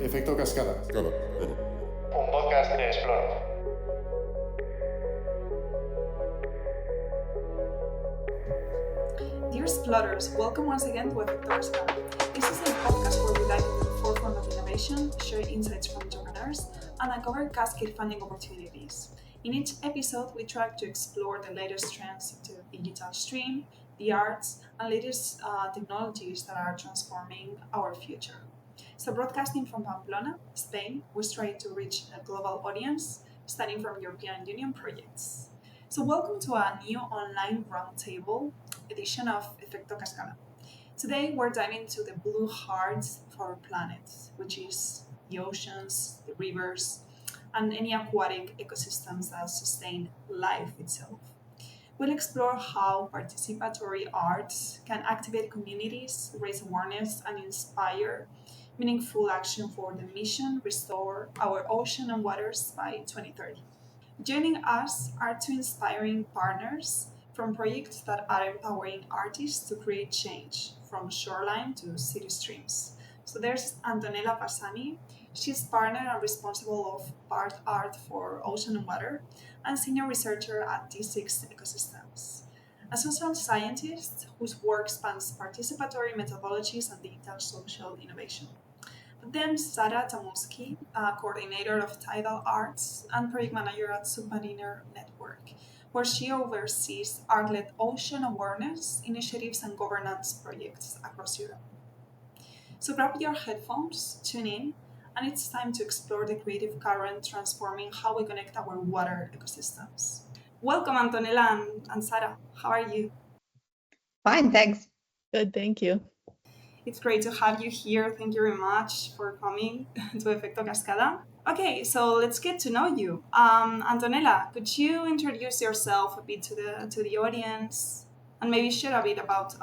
Efecto Cascada. Un podcast de Explore. Dear Explorers, welcome once again to Efecto Cascada. This is a podcast where we dive into the forefront of innovation, share insights from entrepreneurs, and uncover Cascade funding opportunities. In each episode, we try to explore the latest trends into the digital stream, the arts, and latest technologies that are transforming our future. So, broadcasting from Pamplona, Spain, we try to reach a global audience, starting from European Union projects. So, welcome to a new online roundtable edition of Efecto Cascada. Today, we're diving into the blue heart of our planet, which is the oceans, the rivers, and any aquatic ecosystems that sustain life itself. We'll explore how participatory arts can activate communities, raise awareness, and inspire meaningful action for the mission restore our ocean and waters by 2030. Joining us are two inspiring partners from projects that are empowering artists to create change from shoreline to city streams. So there's Antonella Passani. She's partner and responsible of PARTART4OW and Water and senior researcher at T6 Ecosystems. A social scientist whose work spans participatory methodologies and digital social innovation. But then Sarah Tamulski, coordinator of TIDAL ArtS and project manager at SUBMARINER Network, where she oversees art-led ocean awareness initiatives and governance projects across Europe. So grab your headphones, tune in, and it's time to explore the creative current transforming how we connect our water ecosystems. Welcome, Antonella and Sarah. How are you? Fine, thanks. Good, thank you. It's great to have you here. Thank you very much for coming to Efecto Cascada. Okay, so let's get to know you. Antonella, could you introduce yourself a bit to the audience and maybe share a bit about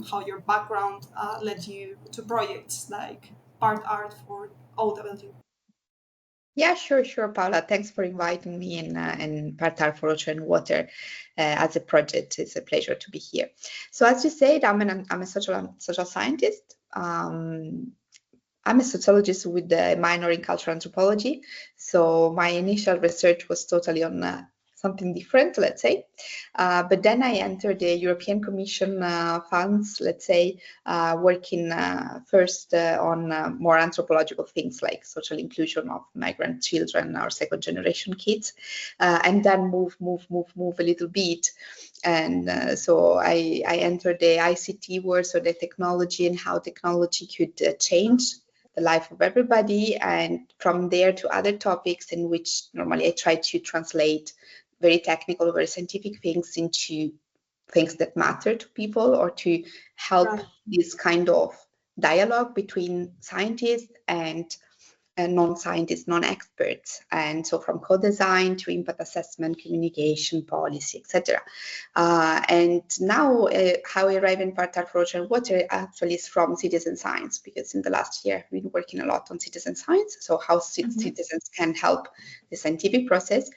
how your background led you to projects like PARTART4OW? Yeah, sure, Paula. Thanks for inviting me in PARTART4OW and Water as a project. It's a pleasure to be here. So as you said, I'm a social scientist. I'm a sociologist with a minor in cultural anthropology. So my initial research was totally on something different, let's say. But then I entered the European Commission funds, let's say, working first on more anthropological things like social inclusion of migrant children or second generation kids, and then move a little bit. And so I entered the ICT world, so the technology and how technology could change the life of everybody, and from there to other topics in which normally I try to translate very technical, very scientific things into things that matter to people, or to help this kind of dialogue between scientists and non-scientists, non-experts. And so from co-design to impact assessment, communication, policy, etc. And now how I arrive in PARTART4OW and Water actually is from citizen science, because in the last year I've been working a lot on citizen science, so how citizens can help the scientific process.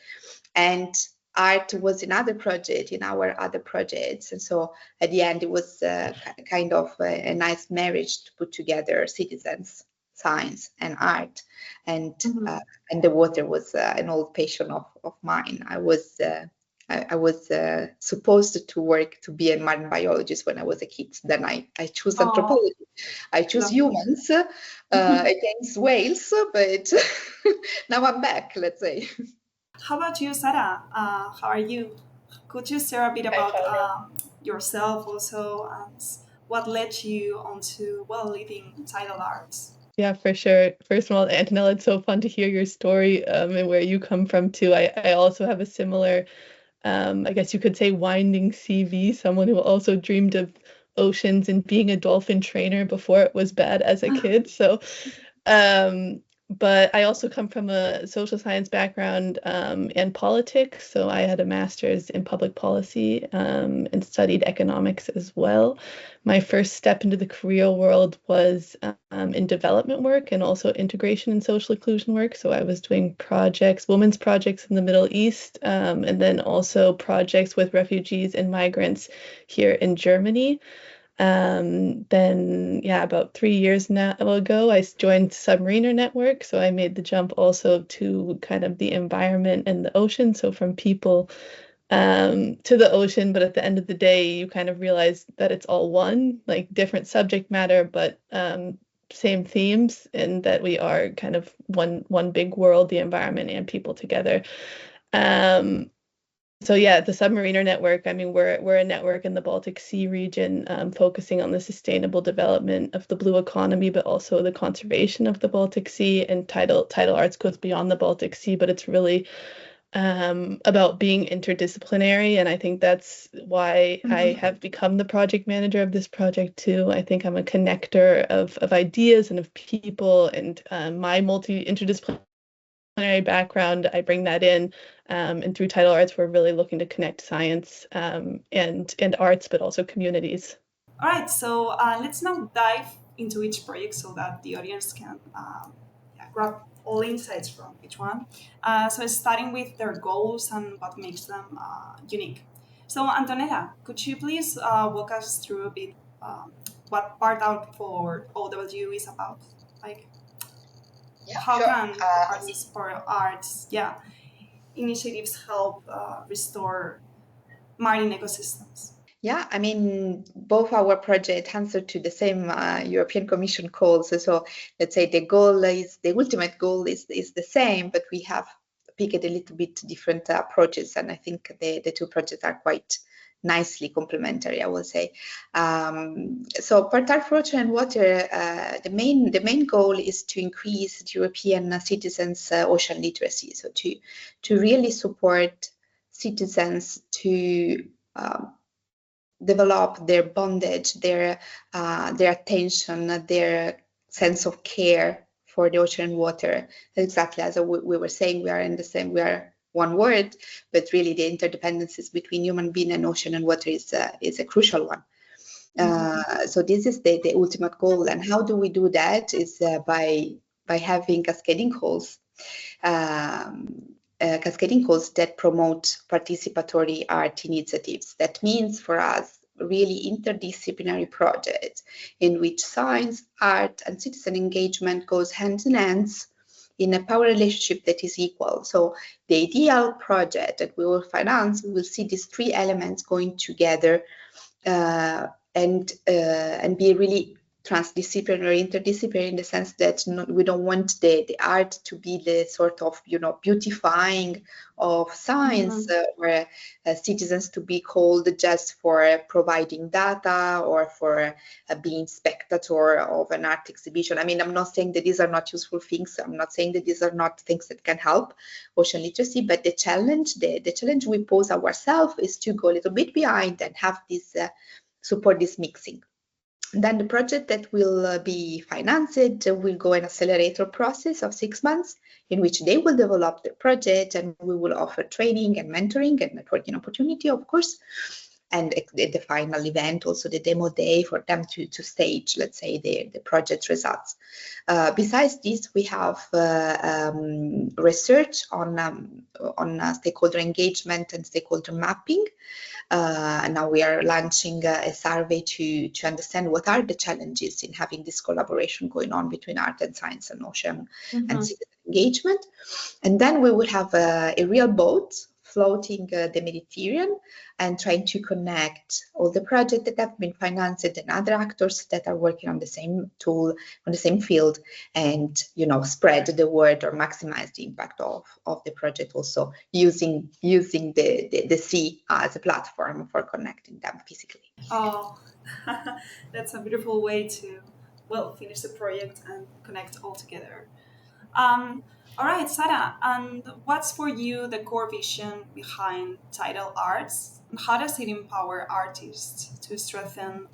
And art was another project in our other projects, and so at the end it was kind of a nice marriage to put together citizens, science, and art. And the water was an old passion of mine. I was supposed to work to be a marine biologist when I was a kid. Then I chose anthropology. I chose humans against whales, but now I'm back, let's say. How about you, Sarah? How are you? Could you share a bit about yourself also, and what led you onto leading TIDAL ArtS? Yeah, for sure. First of all, Antonella, it's so fun to hear your story and where you come from too. I also have a similar, I guess you could say, winding CV, someone who also dreamed of oceans and being a dolphin trainer before it was bad as a kid. So but I also come from a social science background and politics. So I had a master's in public policy and studied economics as well. My first step into the career world was in development work and also integration and social inclusion work. So I was doing projects, women's projects in the Middle East, and then also projects with refugees and migrants here in Germany. Then, yeah, about 3 years now ago, I joined SUBMARINER Network. So I made the jump also to kind of the environment and the ocean. So from people to the ocean, but at the end of the day, you kind of realize that it's all one, like different subject matter, but same themes, and that we are kind of one big world, the environment and people together. So yeah, the SUBMARINER Network, I mean, we're a network in the Baltic Sea region, focusing on the sustainable development of the blue economy, but also the conservation of the Baltic Sea. And TIDAL ArtS goes beyond the Baltic Sea, but it's really about being interdisciplinary. And I think that's why I have become the project manager of this project too. I think I'm a connector of ideas and of people, and my interdisciplinary background, I bring that in. And through TIDAL ArtS, we're really looking to connect science and arts, but also communities. All right, so let's now dive into each project so that the audience can grab all insights from each one. So starting with their goals and what makes them unique. So Antonella, could you please walk us through a bit what PARTART4OW is about? Like, how can artists for arts, initiatives help restore marine ecosystems? Yeah, I mean, both our projects answer to the same European Commission calls. So let's say the ultimate goal is the same, but we have picked a little bit different approaches, and I think the two projects are quite nicely complementary, I will say. So PARTART4OW and Water, the main goal is to increase European citizens' ocean literacy. So to really support citizens to develop their bondage, their attention, their sense of care for the ocean and water. Exactly as we were saying, we are one word, but really the interdependencies between human being and ocean and water is a crucial one. So this is the ultimate goal. And how do we do that? Is by having cascading calls. Cascading calls that promote participatory art initiatives. That means for us really interdisciplinary projects in which science, art, and citizen engagement goes hand in hand in a power relationship that is equal. So the ideal project that we will finance, we will see these three elements going together and be really transdisciplinary, interdisciplinary, in the sense that we don't want the art to be the sort of beautifying of science, or citizens to be called just for providing data or for being spectator of an art exhibition. I mean, I'm not saying that these are not useful things. I'm not saying that these are not things that can help ocean literacy, but the challenge we pose ourselves is to go a little bit behind and have this support this mixing. Then the project that will be financed will go an accelerator process of 6 months in which they will develop the project, and we will offer training and mentoring and networking opportunity, of course. And at the final event, also the demo day for them to stage, let's say, the project results. Besides this, we have research on stakeholder engagement and stakeholder mapping. Now we are launching a survey to understand what are the challenges in having this collaboration going on between art and science and ocean and citizen engagement. And then we will have a real boat floating the Mediterranean and trying to connect all the projects that have been financed and other actors that are working on the same tool, on the same field, and spread the word or maximize the impact of the project, also using the sea as a platform for connecting them physically. Oh, that's a beautiful way to finish the project and connect all together. All right, Sarah, and what's for you the core vision behind TIDAL ArtS? And how does it empower artists to strengthen,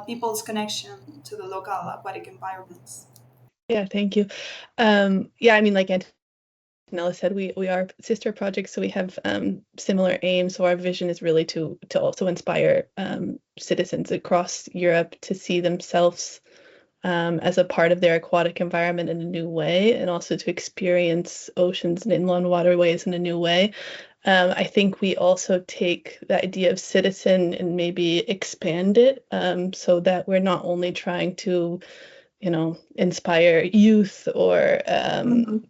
people's connection to the local aquatic environments? Yeah, thank you. I mean, like Antonella said, we are sister projects, so we have similar aims. So our vision is really to also inspire citizens across Europe to see themselves as a part of their aquatic environment in a new way, and also to experience oceans and inland waterways in a new way. I think we also take the idea of citizen and maybe expand it, so that we're not only trying to, inspire youth or,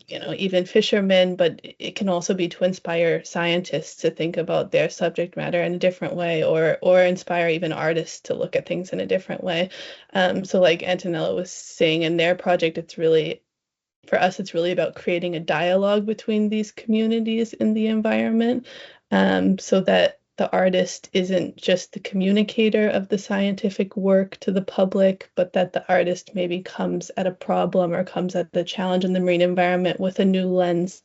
even fishermen, but it can also be to inspire scientists to think about their subject matter in a different way, or inspire even artists to look at things in a different way. So like Antonella was saying in their project, for us, it's really about creating a dialogue between these communities in the environment, so that the artist isn't just the communicator of the scientific work to the public, but that the artist maybe comes at a problem or comes at the challenge in the marine environment with a new lens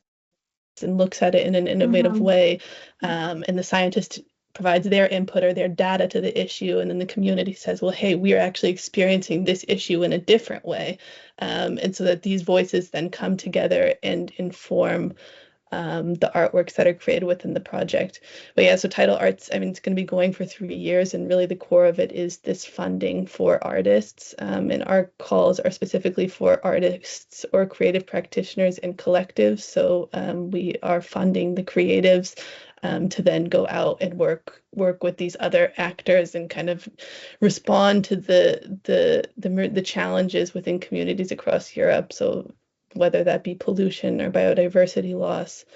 and looks at it in an innovative way. And the scientist provides their input or their data to the issue, and then the community says, well, hey, we are actually experiencing this issue in a different way. And so that these voices then come together and inform the artworks that are created within the project. But yeah, so TIDAL ArtS, it's going to be going for 3 years, and really the core of it is this funding for artists. And our calls are specifically for artists or creative practitioners and collectives. So we are funding the creatives to then go out and work with these other actors and kind of respond to the challenges within communities across Europe. So whether that be pollution or biodiversity loss,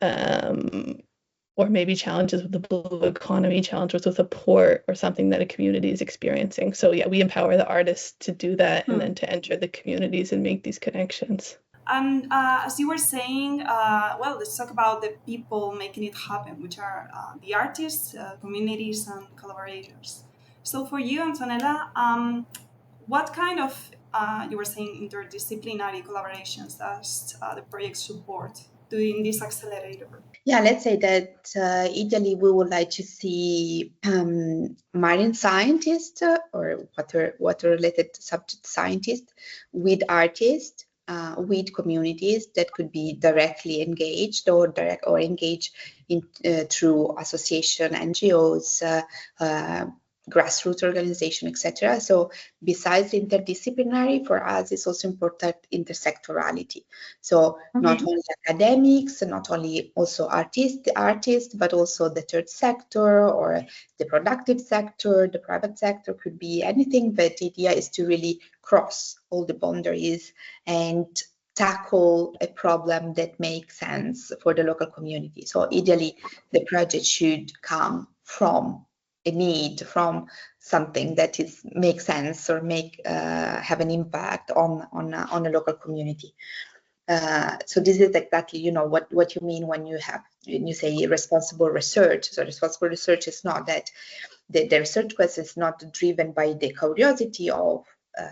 or maybe challenges with the blue economy, challenges with a port, or something that a community is experiencing. So yeah, we empower the artists to do that and then to enter the communities and make these connections. And as you were saying, let's talk about the people making it happen, which are the artists, communities, and collaborators. So for you, Antonella, what kind of, you were saying, interdisciplinary collaborations does the project support doing this accelerator? Yeah, let's say that ideally we would like to see marine scientists or water-related subject scientists with artists, with communities that could be directly engaged or engaged in through association, NGOs, grassroots organization, etc. So besides interdisciplinary, for us it's also important intersectorality. So not only academics, not only also artists, but also the third sector or the productive sector, the private sector, could be anything. But the idea is to really cross all the boundaries and tackle a problem that makes sense for the local community. So ideally, the project should come from a need, from something that makes sense or have an impact on a local community. So this is exactly what you mean when you say responsible research. So responsible research is not that the research quest is not driven by the curiosity of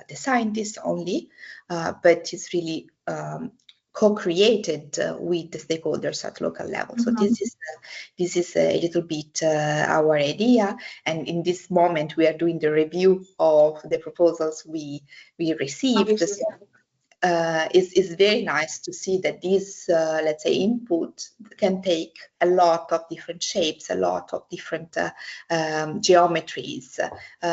the scientists only, but it's really co-created with the stakeholders at local level. So this is a little bit our idea, and in this moment we are doing the review of the proposals we received. So, it's very nice to see that this, let's say, input can take a lot of different shapes, a lot of different geometries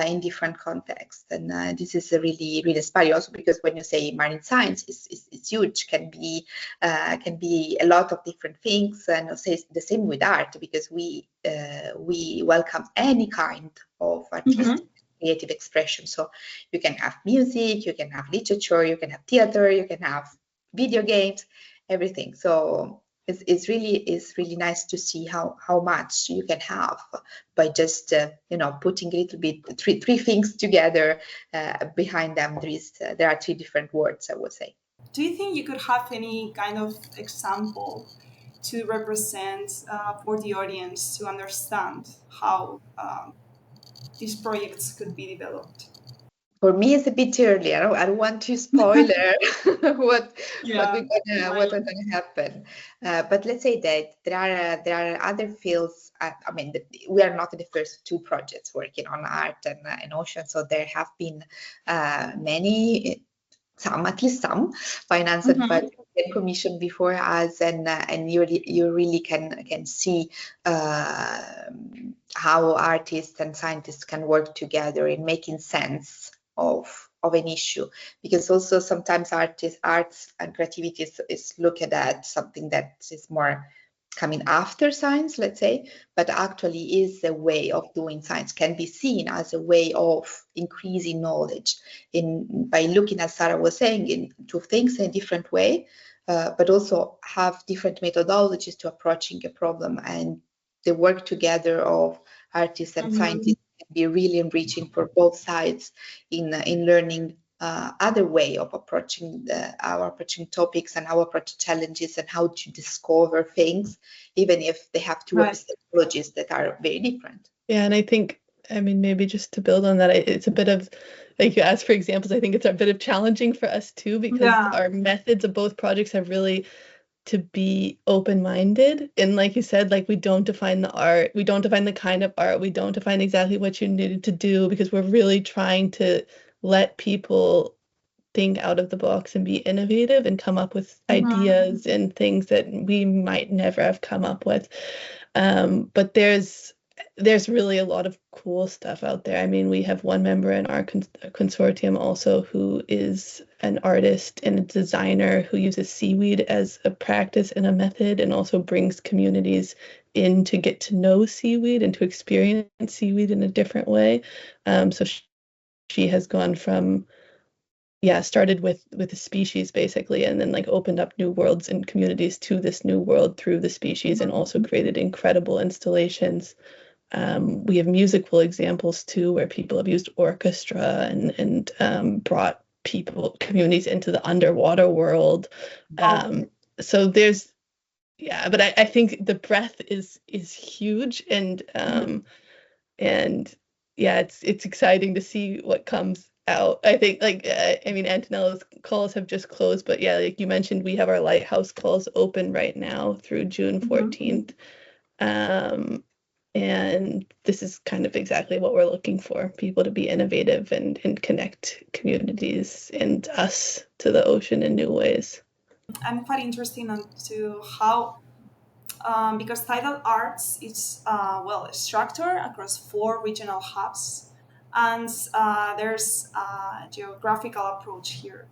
in different contexts. And this is really, really inspiring also, because when you say marine science, it's huge, can be a lot of different things. And I'll say the same with art, because we welcome any kind of artistic creative expression. So you can have music, you can have literature, you can have theater, you can have video games, everything. So it's really nice to see how much you can have by just putting a little bit three things together. Behind them there are 3 different words, I would say. Do you think you could have any kind of example to represent for the audience to understand how these projects could be developed? For me, it's a bit early. I don't want to spoil what's going to happen. But let's say that there are other fields. We are not the first 2 projects working on art and ocean. So there have been many, at least some financed by the Commission before us, and you really can see how artists and scientists can work together in making sense of an issue, because also sometimes arts and creativity is looked at something that is more coming after science, let's say, but actually is a way of doing science, can be seen as a way of increasing knowledge by looking, as Sarah was saying, into things in a different way, but also have different methodologies to approaching a problem, and the work together of artists and scientists can be really enriching for both sides in learning other way of approaching topics and how approach challenges and how to discover things, even if they have two methodologies that are very different. Yeah, and I think, I mean, maybe just to build on that, it's a bit of, like you asked for examples, I think it's a bit of challenging for us too, because our methods of both projects have really to be open-minded. And like you said, like we don't define the art, we don't define the kind of art, we don't define exactly what you needed to do, because we're really trying to let people think out of the box and be innovative and come up with ideas and things that we might never have come up with. But there's really a lot of cool stuff out there. I mean, we have one member in our consortium also who is an artist and a designer who uses seaweed as a practice and a method, and also brings communities in to get to know seaweed and to experience seaweed in a different way. So she has gone from, started with a species basically, and then like opened up new worlds and communities to this new world through the species, and also created incredible installations. We have musical examples too, where people have used orchestra and brought communities into the underwater world. So there's, but I think the breadth is huge, and it's exciting to see what comes out. I think I mean, Antonella's calls have just closed, but like you mentioned, we have our Lighthouse calls open right now through June 14th. And this is kind of exactly what we're looking for, people to be innovative and connect communities and us to the ocean in new ways. I'm quite interested into how, because TIDAL ArtS is structured across 4 regional hubs, and there's a geographical approach here.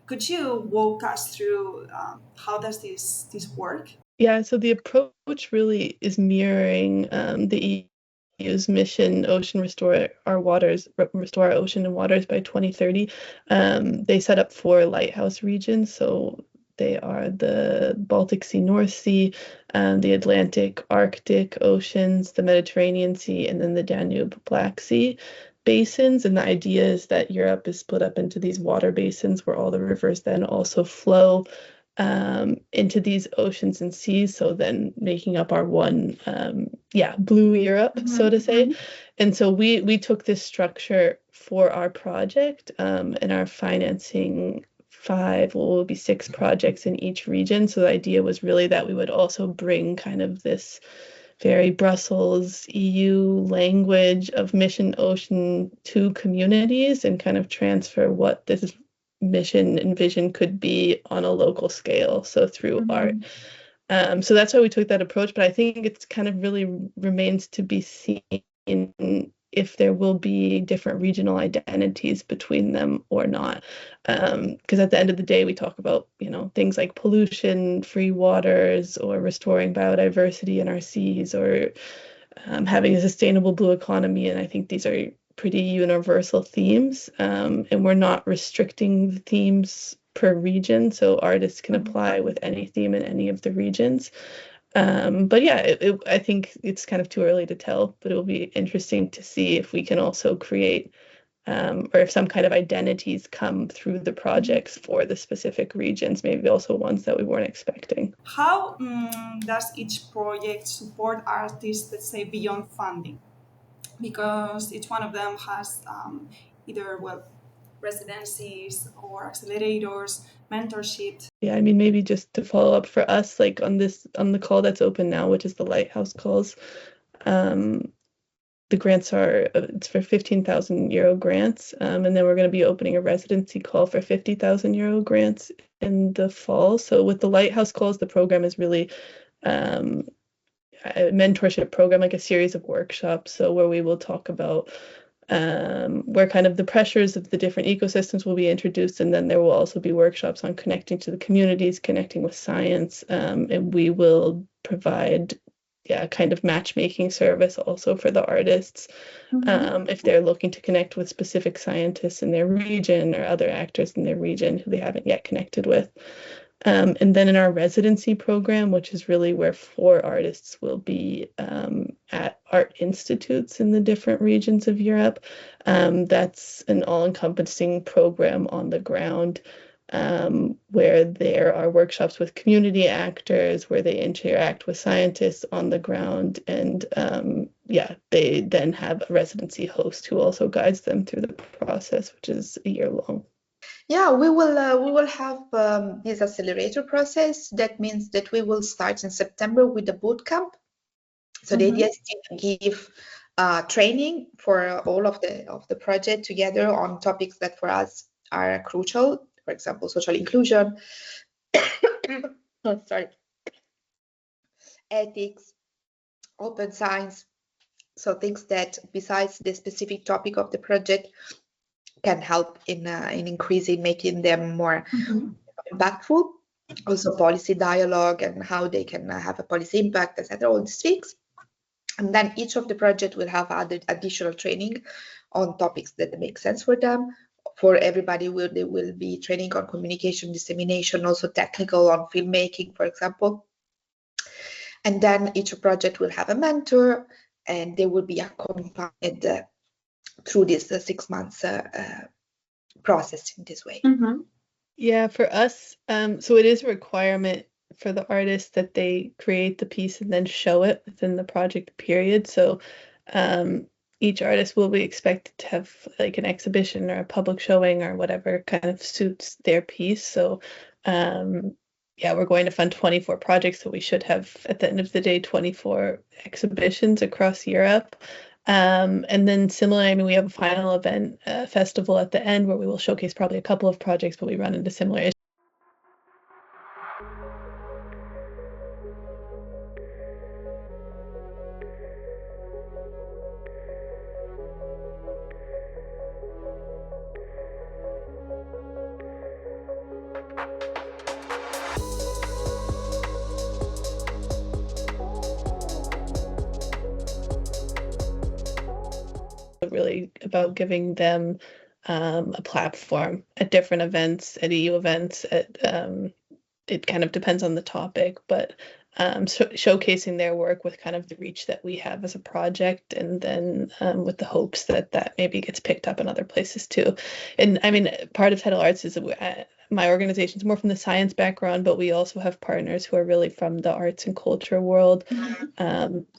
Could you walk us through how does this work? Yeah, so the approach really is mirroring the EU's mission, Ocean Restore Our Waters, Restore Our Ocean and Waters by 2030. They set up 4 lighthouse regions, so they are the Baltic Sea, North Sea, the Atlantic, Arctic oceans, the Mediterranean Sea, and then the Danube, Black Sea basins. And the idea is that Europe is split up into these water basins where all the rivers then also flow into these oceans and seas, so then making up our one blue Europe, so to say. And so we took this structure for our project, and are financing 6 projects in each region. So the idea was really that we would also bring kind of this very Brussels EU language of mission ocean to communities, and kind of transfer what this mission and vision could be on a local scale, so through art. So that's why we took that approach, but I think it's kind of really remains to be seen if there will be different regional identities between them or not, because at the end of the day we talk about things like pollution, free waters, or restoring biodiversity in our seas, or having a sustainable blue economy, and I think these are pretty universal themes, and we're not restricting the themes per region, so artists can apply with any theme in any of the regions. But I think it's kind of too early to tell, but it will be interesting to see if we can also create or if some kind of identities come through the projects for the specific regions, maybe also ones that we weren't expecting. How does each project support artists, let's say, beyond funding? Because each one of them has either residencies or accelerators, mentorship. Yeah, I mean, maybe just to follow up for us, like on the call that's open now, which is the Lighthouse calls, the grants it's for 15,000 euro grants, and then we're going to be opening a residency call for 50,000 euro grants in the fall. So with the Lighthouse calls, the program is really a mentorship program, like a series of workshops, so where we will talk about where kind of the pressures of the different ecosystems will be introduced, and then there will also be workshops on connecting to the communities, connecting with science, and we will provide kind of matchmaking service also for the artists if they're looking to connect with specific scientists in their region or other actors in their region who they haven't yet connected with. And then in our residency program, which is really where 4 artists will be at art institutes in the different regions of Europe, that's an all-encompassing program on the ground where there are workshops with community actors, where they interact with scientists on the ground, and they then have a residency host who also guides them through the process, which is a year long. Yeah, we will have this accelerator process. That means that we will start in September with the boot camp. So the idea is to give training for all of the project together on topics that for us are crucial. For example, social inclusion, ethics, open science. So things that besides the specific topic of the project can help in increasing, making them more impactful. Also policy dialogue and how they can have a policy impact, etc. All these things. And then each of the project will have additional training on topics that make sense for them. For everybody, they will be training on communication, dissemination, also technical on filmmaking, for example. And then each project will have a mentor, and they will be accompanied through this 6 months process in this way. Yeah, for us, so it is a requirement for the artists that they create the piece and then show it within the project period. So each artist will be expected to have like an exhibition or a public showing or whatever kind of suits their piece. So we're going to fund 24 projects, so we should have at the end of the day 24 exhibitions across Europe. And then similarly, we have a final event, festival at the end where we will showcase probably a couple of projects, but we run into similar issues. Really about giving them a platform at different events, at EU events, it kind of depends on the topic, but showcasing their work with kind of the reach that we have as a project, and then with the hopes that maybe gets picked up in other places too. And I mean, part of TIDAL ArtS is my organization is more from the science background, but we also have partners who are really from the arts and culture world,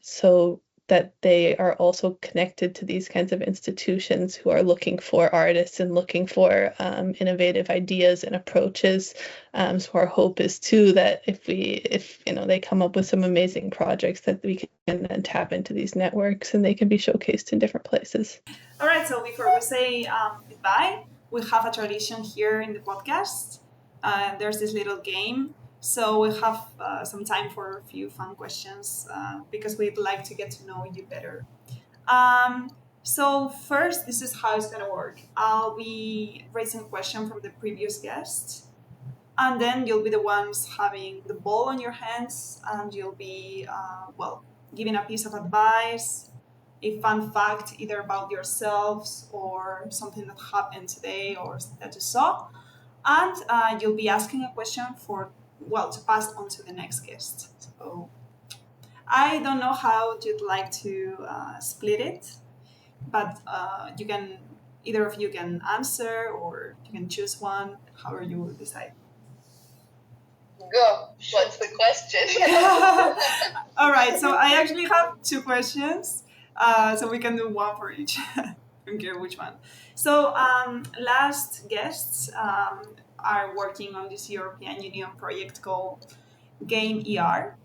so that they are also connected to these kinds of institutions who are looking for artists and looking for innovative ideas and approaches. So our hope is too that if they come up with some amazing projects, that we can then tap into these networks and they can be showcased in different places. All right, so before we say goodbye, we have a tradition here in the podcast. There's this little game. So we have some time for a few fun questions because we'd like to get to know you better. So first, this is how it's going to work. I'll be raising a question from the previous guest, and then you'll be the ones having the ball on your hands, and you'll be, giving a piece of advice, a fun fact either about yourselves or something that happened today or that you saw. And you'll be asking a question to pass on to the next guest. So I don't know how you'd like to split it, but either of you can answer or you can choose one, however you will decide. Go. What's the question? All right, so I actually have 2 questions, so we can do one for each. I don't care which one. So last guests are working on this European Union project called Game ER.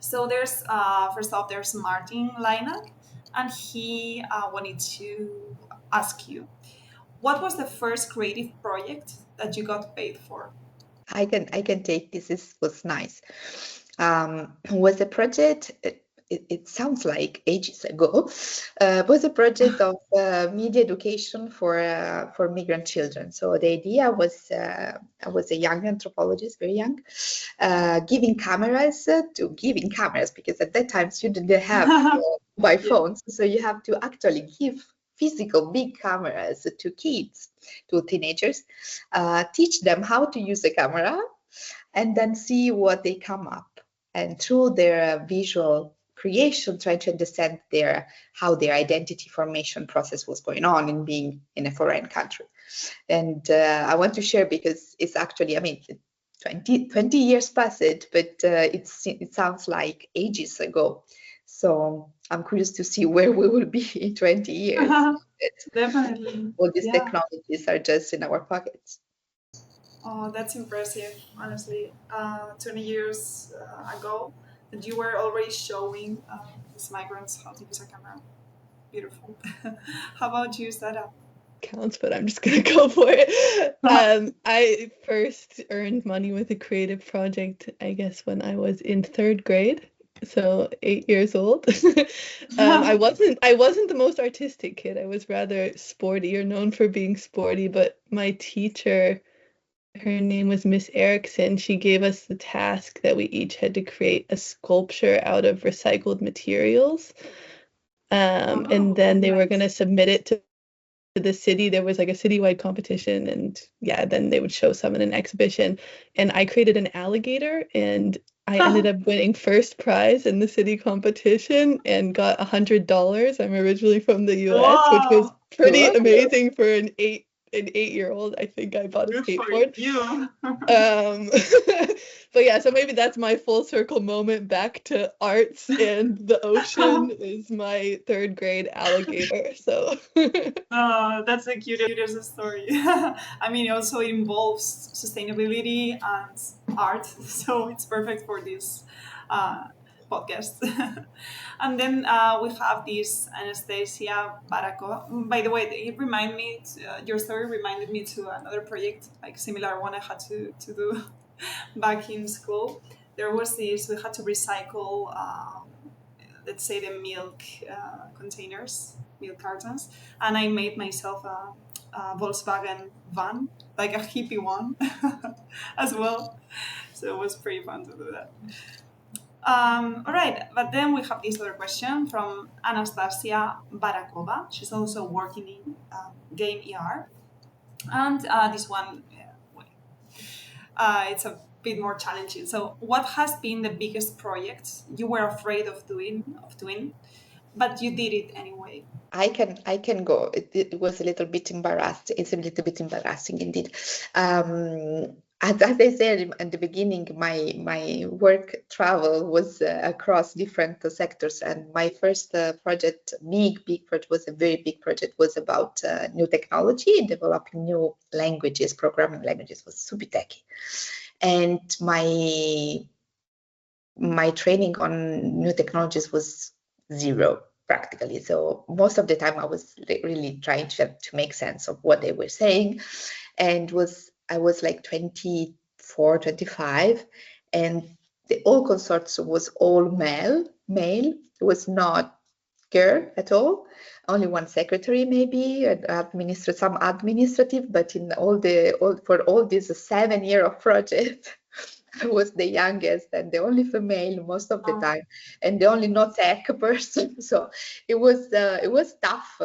So there's, first off, there's Martin Leinak, and he wanted to ask you, what was the first creative project that you got paid for? I can take this. This was nice. Was a project it sounds like ages ago, was a project of media education for migrant children. So the idea was, I was a young anthropologist, very young, giving cameras, because at that time you didn't have by phones, so you have to actually give physical big cameras to kids, to teenagers, teach them how to use a camera, and then see what they come up. And through their visual creation, try to understand how their identity formation process was going on in being in a foreign country. And I want to share because it's actually, I mean, 20 years passed, but it sounds like ages ago. So I'm curious to see where we will be in 20 years. Definitely. All these technologies are just in our pockets. Oh, that's impressive, honestly. 20 years ago, that you were already showing these migrants how to use a camera. Beautiful. How about you, Sarah? Counts, but I'm just gonna go for it. I first earned money with a creative project, I guess, when I was in 3rd grade, so 8 years old. I wasn't the most artistic kid. I was rather sporty, or known for being sporty, but my teacher, her name was Miss Erickson, she gave us the task that we each had to create a sculpture out of recycled materials. And then they were going to submit it to the city. There was like a citywide competition, and then they would show some in an exhibition. And I created an alligator, and I ended up winning 1st prize in the city competition and got $100. I'm originally from the US, which was pretty amazing for an 8-year-old. I think I bought a skateboard. But yeah, so maybe that's my full circle moment back to arts and the ocean is my 3rd grade alligator. So that's the cutest story. I mean, it also involves sustainability and art, so it's perfect for this podcast. And then we have this Anastasia Barako. By the way, it reminded me, your story reminded me to another project, like similar one I had to do back in school. There was this, we had to recycle, let's say, the milk containers, milk cartons, and I made myself a Volkswagen van, like a hippie one as well. So it was pretty fun to do that. All right, but then we have this other question from Anastasia Barakova. She's also working in game ER. And this one, it's a bit more challenging. So what has been the biggest project you were afraid of doing, but you did it anyway? I can go. It was a little bit embarrassed. It's a little bit embarrassing indeed. As I said at the beginning, my work travel was across different sectors, and my first project, big project, was a very big project, was about new technology, developing new languages, programming languages. Was super techy, and my training on new technologies was zero practically. So most of the time I was really trying to make sense of what they were saying, and I was like 24, 25, and the whole consortium was all male. It was not girl at all. Only one secretary, maybe, some administrative, but for all this 7 year of project, I was the youngest and the only female most of the time, and the only not tech person. So it was tough.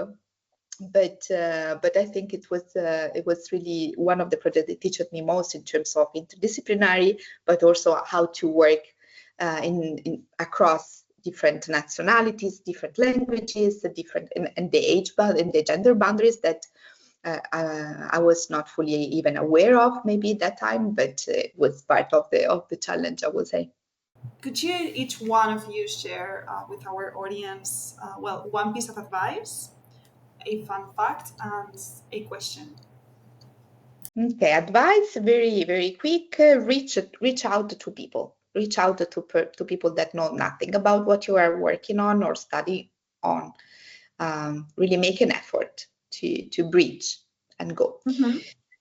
But I think it was really one of the projects that taught me most in terms of interdisciplinary, but also how to work in across different nationalities, different languages, and the age and the gender boundaries that I was not fully even aware of maybe at that time, but it was part of the challenge, I would say. Could you, each one of you, share with our audience, one piece of advice, a fun fact, and a question? Okay, advice, very, very quick. Reach out to people. Reach out to people that know nothing about what you are working on or study on. Really make an effort to bridge and go. Mm-hmm.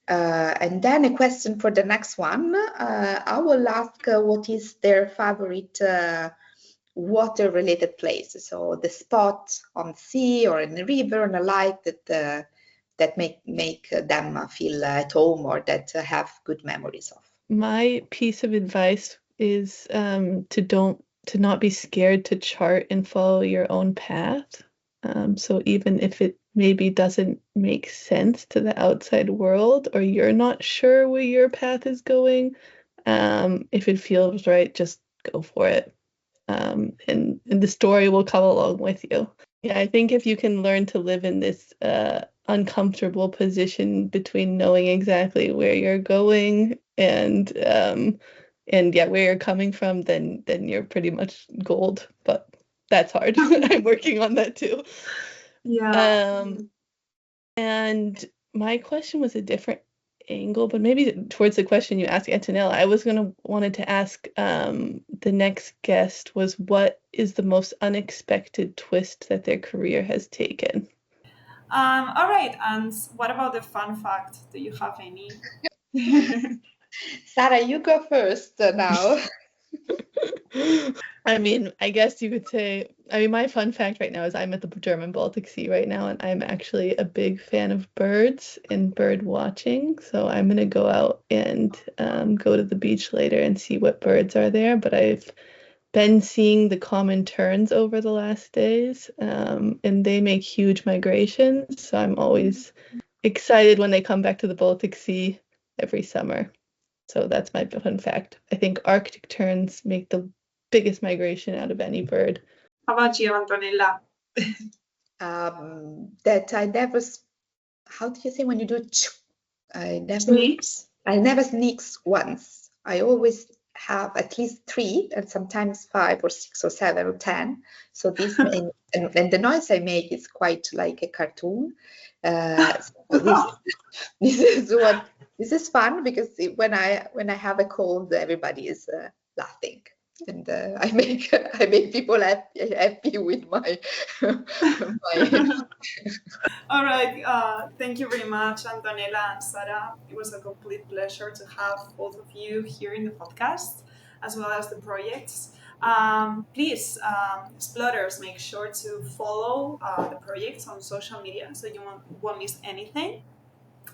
And then a question for the next one. I will ask what is their favorite water-related places, so the spot on the sea or in the river and the like that make them feel at home or that have good memories of. My piece of advice is to not be scared to chart and follow your own path. So even if it maybe doesn't make sense to the outside world, or you're not sure where your path is going, if it feels right, just go for it. And the story will come along with you. Yeah, I think if you can learn to live in this uncomfortable position between knowing exactly where you're going and where you're coming from, then you're pretty much gold. But that's hard. I'm working on that too. Yeah. And my question was a different angle, but maybe towards the question you asked Antonella. I was wanted to ask the next guest was, what is the most unexpected twist that their career has taken? All right, and what about the fun fact? Do you have any? Sarah, you go first now. I mean, I guess you could say, my fun fact right now is I'm at the German Baltic Sea right now, and I'm actually a big fan of birds and bird watching. So I'm going to go out and go to the beach later and see what birds are there. But I've been seeing the common terns over the last days, and they make huge migrations. So I'm always excited when they come back to the Baltic Sea every summer. So that's my fun fact. I think Arctic terns make the biggest migration out of any bird. How about you, Antonella? That I never, how do you say when you do I never sneaks once. I always have at least 3 and sometimes 5 or 6 or 7 or 10. So this and the noise I make is quite like a cartoon. So this is fun because when I have a cold, everybody is laughing, and I make people happy with my. All right. Thank you very much, Antonella and Sarah. It was a complete pleasure to have both of you here in the podcast, as well as the projects. Please, explorers, make sure to follow the projects on social media so you won't miss anything,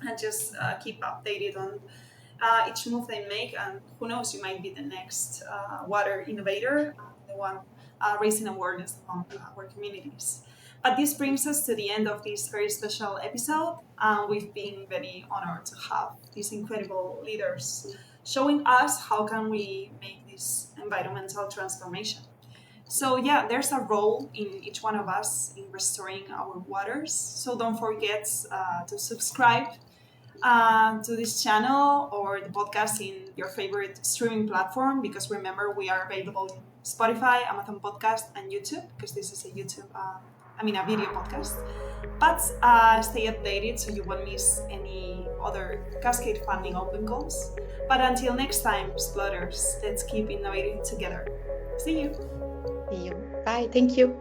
and just keep updated on each move they make. And who knows, you might be the next water innovator, the one raising awareness among our communities. But this brings us to the end of this very special episode. We've been very honored to have these incredible leaders showing us how can we make this environmental transformation. So yeah, there's a role in each one of us in restoring our waters. So don't forget to subscribe to this channel or the podcast in your favorite streaming platform, because remember, we are available in Spotify, Amazon Podcast, and YouTube, because this is a video podcast. But stay updated so you won't miss any other Cascade funding open calls. But until next time, explorers, let's keep innovating together. See you. See you. Bye. Thank you.